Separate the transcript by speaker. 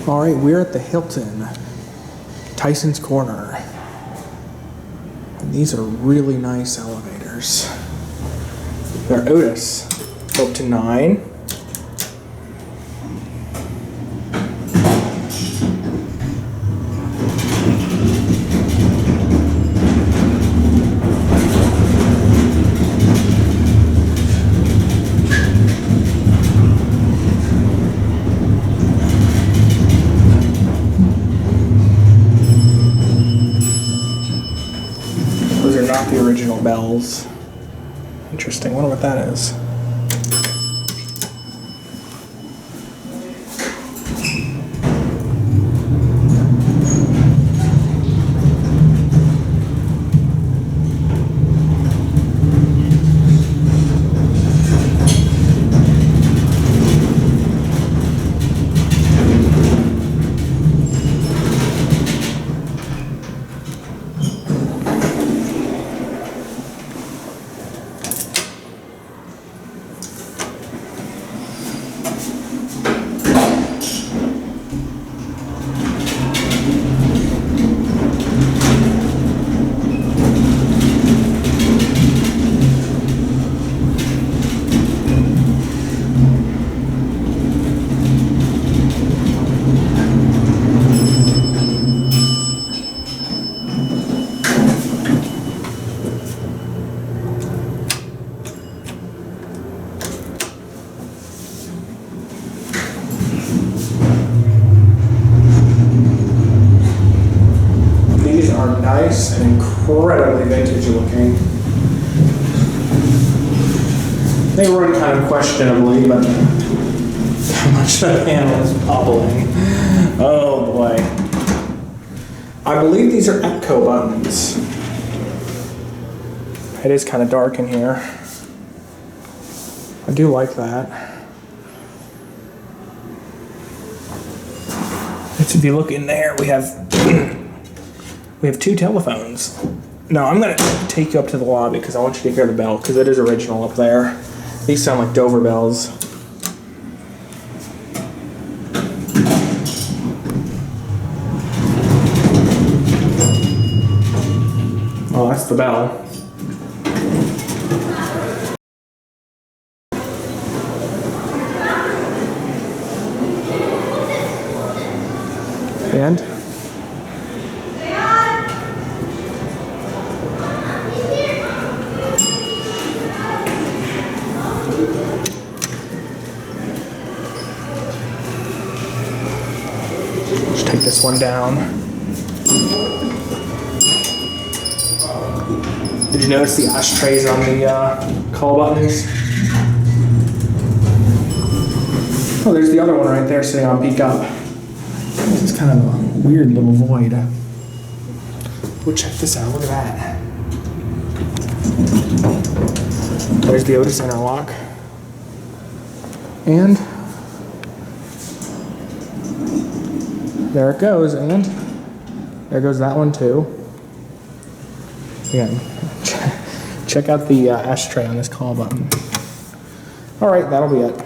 Speaker 1: All right, we're at the Hilton, Tyson's Corner. And these are really nice elevators. They're Otis, up to 9. Those are not the original bells. Interesting, I wonder what that is. These are nice and incredibly vintage looking. They run kind of questionably, but how much the panel is bubbling. Oh boy. I believe these are Echo buttons. It is kind of dark in here. I do like that. If you look in there, we have we have 2 telephones. No, I'm gonna take you up to the lobby because I want you to hear the bell because it is original up there. These sound like Dover bells. Oh, that's the bell. And just take this one down. Did you notice the ashtrays on the call buttons? Oh, there's the other one right there sitting on peek up. This is kind of a weird little void. We'll check this out, look at that. There's the Otis interlock. And there it goes, and there goes that one too. Again, check out the ashtray on this call button. All right, that'll be it.